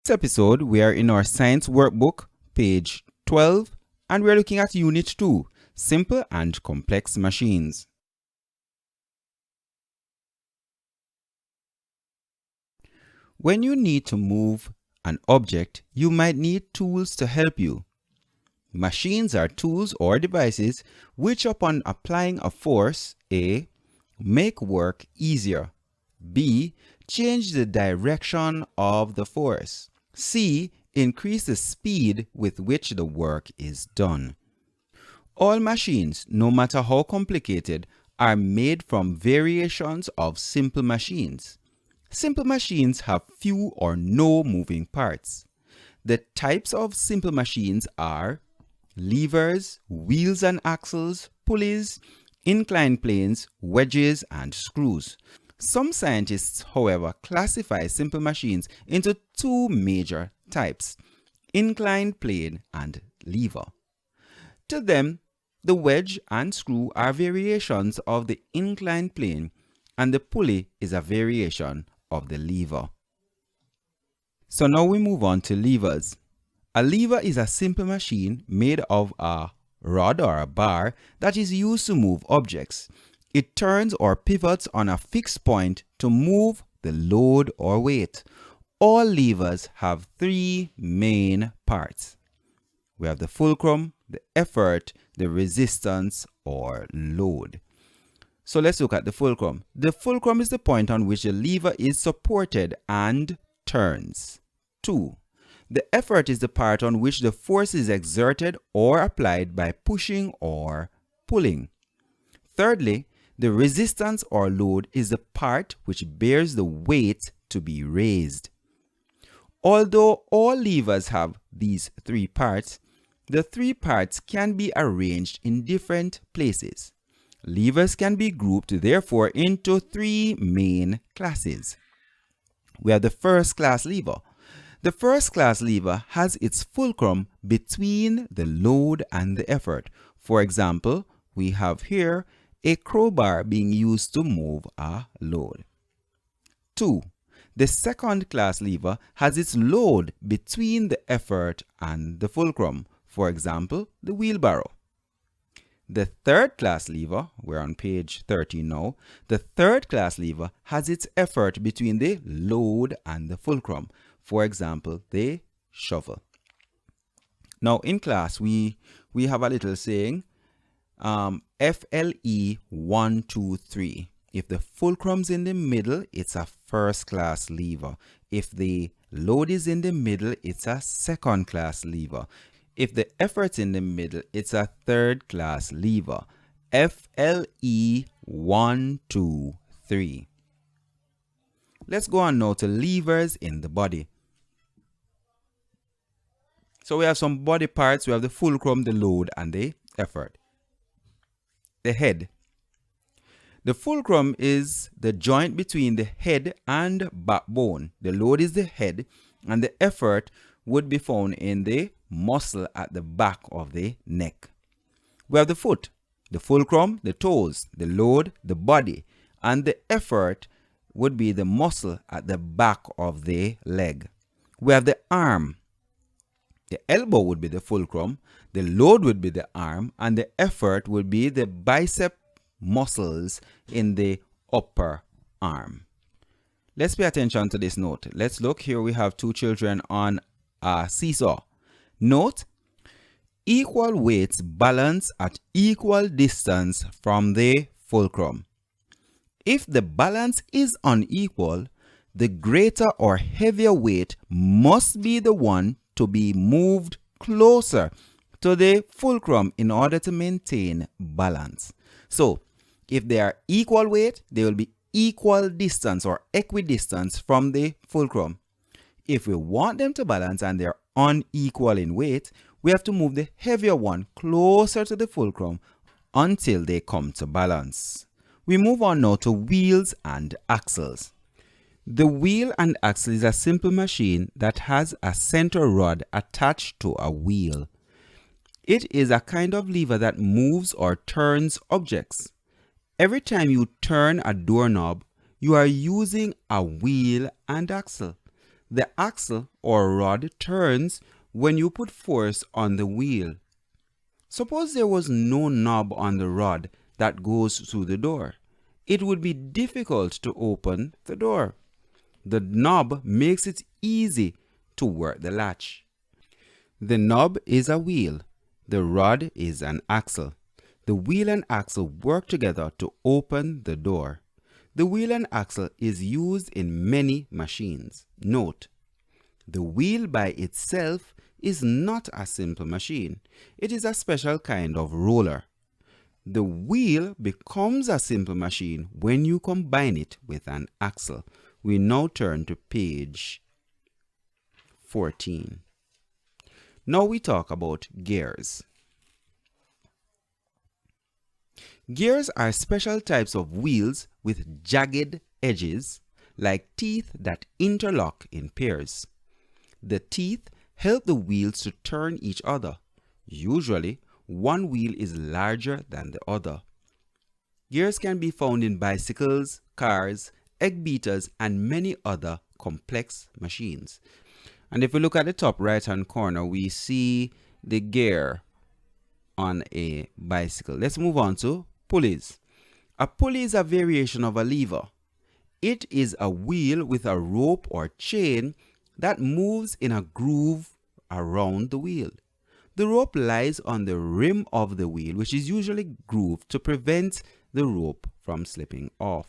This episode, we are in our science workbook, page 12, and we are looking at Unit 2, Simple and Complex Machines. When you need to move an object, you might need tools to help you. Machines are tools or devices which, upon applying a force, A, make work easier, B, change the direction of the force, C, increase the speed with which the work is done. All machines, no matter how complicated, are made from variations of simple machines. Simple machines have few or no moving parts. The types of simple machines are levers, wheels and axles, pulleys, inclined planes, wedges, and screws. Some scientists, however, classify simple machines into two major types: inclined plane and lever. To them, the wedge and screw are variations of the inclined plane, and the pulley is a variation of the lever. So now we move on to levers. A lever is a simple machine made of a rod or a bar that is used to move objects. It turns or pivots on a fixed point to move the load or weight. All levers have three main parts. We have the fulcrum, the effort, the resistance or load. So let's look at the fulcrum. The fulcrum is the point on which the lever is supported and turns. 2. The effort is the part on which the force is exerted or applied by pushing or pulling. Thirdly, the resistance or load is the part which bears the weight to be raised. Although all levers have these three parts, the three parts can be arranged in different places. Levers can be grouped, therefore, into three main classes. We have the first class lever. The first class lever has its fulcrum between the load and the effort. For example, we have here a crowbar being used to move a load. 2. The second class lever has its load between the effort and the fulcrum. For example, the wheelbarrow. The third class lever, we're on page 13 now, the third class lever has its effort between the load and the fulcrum. For example, the shovel. Now in class, we have a little saying, FLE 1, 2, 3. If the fulcrum's in the middle, it's a first class lever. If the load is in the middle, it's a second class lever. If the effort's in the middle, it's a third class lever. FLE 1, 2, 3. Let's go on now to levers in the body. So we have some body parts. We have the fulcrum, the load, and the effort. The head. The fulcrum is the joint between the head and backbone. The load is the head, and the effort would be found in the muscle at the back of the neck. We have the foot, the fulcrum, the toes, the load, the body, and the effort would be the muscle at the back of the leg. We have the arm. The elbow would be the fulcrum, the load would be the arm, and the effort would be the bicep muscles in the upper arm. Let's pay attention to this note. Let's look here. We have two children on a seesaw. Note, equal weights balance at equal distance from the fulcrum. If the balance is unequal, the greater or heavier weight must be the one to be moved closer to the fulcrum in order to maintain balance. So, if they are equal weight, they will be equal distance or equidistance from the fulcrum. If we want them to balance and they're unequal in weight, we have to move the heavier one closer to the fulcrum until they come to balance. We move on now to wheels and axles. The wheel and axle is a simple machine that has a center rod attached to a wheel. It is a kind of lever that moves or turns objects. Every time you turn a doorknob, you are using a wheel and axle. The axle or rod turns when you put force on the wheel. Suppose there was no knob on the rod that goes through the door. It would be difficult to open the door. The knob makes it easy to work the latch. The knob is a wheel. The rod is an axle. The wheel and axle work together to open the door. The wheel and axle is used in many machines. Note, the wheel by itself is not a simple machine. It is a special kind of roller. The wheel becomes a simple machine when you combine it with an axle. We now turn to page 14. Now we talk about gears. Gears are special types of wheels with jagged edges, like teeth that interlock in pairs. The teeth help the wheels to turn each other. Usually, one wheel is larger than the other. Gears can be found in bicycles, cars, egg beaters, and many other complex machines. And if we look at the top right hand corner, we see the gear on a bicycle. Let's move on to pulleys. A pulley is a variation of a lever. It is a wheel with a rope or chain that moves in a groove around the wheel. The rope lies on the rim of the wheel, which is usually grooved to prevent the rope from slipping off.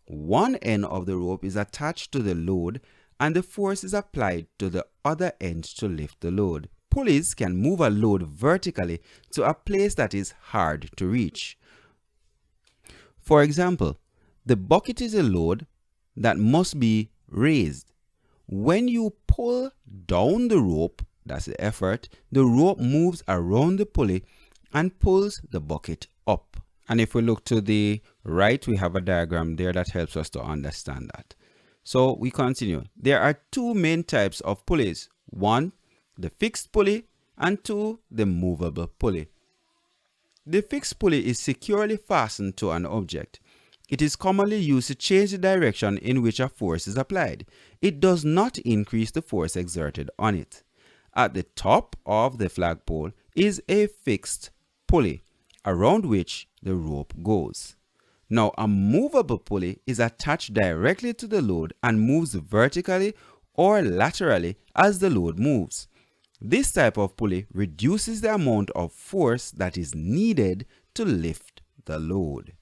One end of the rope is attached to the load, and the force is applied to the other end to lift the load. Pulleys can move a load vertically to a place that is hard to reach. For example, the bucket is a load that must be raised. When you pull down the rope, that's the effort, the rope moves around the pulley and pulls the bucket up. And if we look to the right, we have a diagram there that helps us to understand that. So we continue. There are two main types of pulleys. One, the fixed pulley, and two, the movable pulley. The fixed pulley is securely fastened to an object. It is commonly used to change the direction in which a force is applied. It does not increase the force exerted on it. At the top of the flagpole is a fixed pulley, around which the rope goes. Now, a movable pulley is attached directly to the load and moves vertically or laterally as the load moves. This type of pulley reduces the amount of force that is needed to lift the load.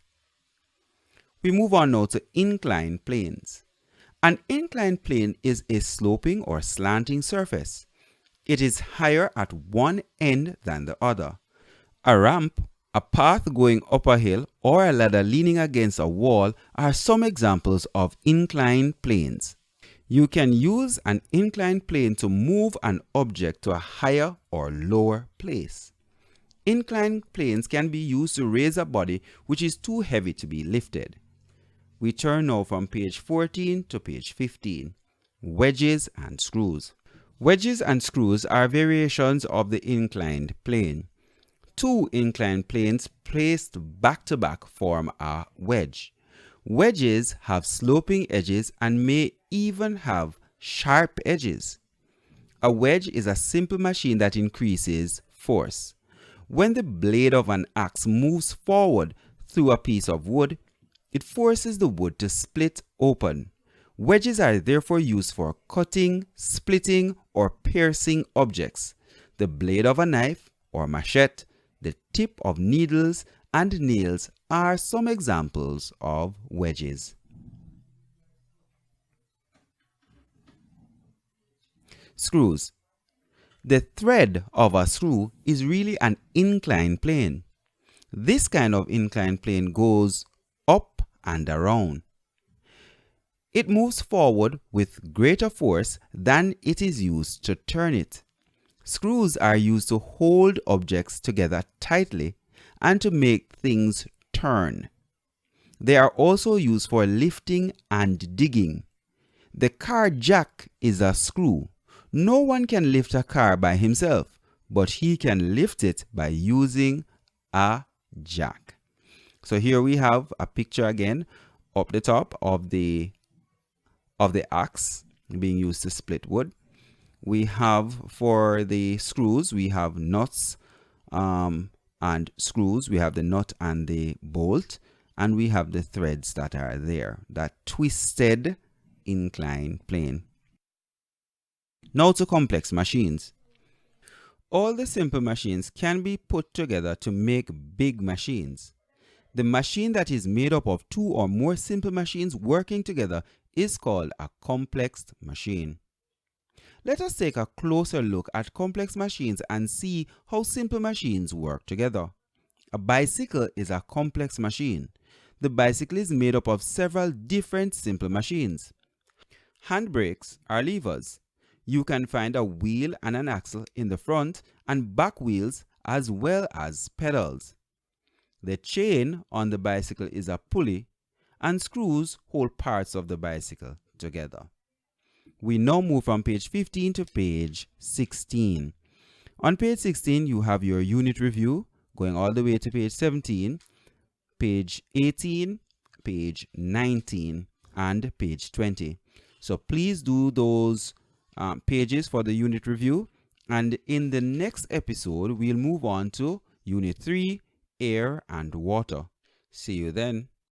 We move on now to inclined planes. An inclined plane is a sloping or slanting surface. It is higher at one end than the other. A ramp, a path going up a hill, or a ladder leaning against a wall are some examples of inclined planes. You can use an inclined plane to move an object to a higher or lower place. Inclined planes can be used to raise a body which is too heavy to be lifted. We turn now from page 14 to page 15. Wedges and screws. Wedges and screws are variations of the inclined plane. Two inclined planes placed back to back form a wedge. Wedges have sloping edges and may even have sharp edges. A wedge is a simple machine that increases force. When the blade of an axe moves forward through a piece of wood, it forces the wood to split open. Wedges are therefore used for cutting, splitting, or piercing objects. The blade of a knife or machete, the tip of needles and nails are some examples of wedges. Screws. The thread of a screw is really an inclined plane. This kind of inclined plane goes up and around. It moves forward with greater force than it is used to turn it. Screws are used to hold objects together tightly and to make things turn. They are also used for lifting and digging. The car jack is a screw. No one can lift a car by himself, but he can lift it by using a jack. So here we have a picture again up the top of the axe. being used to split wood. We have, for the screws, we have nuts and screws. We have the nut and the bolt, and we have the threads that are there, that twisted inclined plane. Now to complex machines. All the simple machines can be put together to make big machines. The machine that is made up of two or more simple machines working together is called a complex machine. Let us take a closer look at complex machines and see how simple machines work together. A bicycle is a complex machine. The bicycle is made up of several different simple machines. Handbrakes are levers. You can find a wheel and an axle in the front and back wheels as well as pedals. The chain on the bicycle is a pulley, and screws hold parts of the bicycle together. We now move from page 15 to page 16. On page 16, you have your unit review going all the way to page 17, page 18, page 19, and page 20. So please do those pages for the unit review, and in the next episode we'll move on to unit 3, air and water. See you then.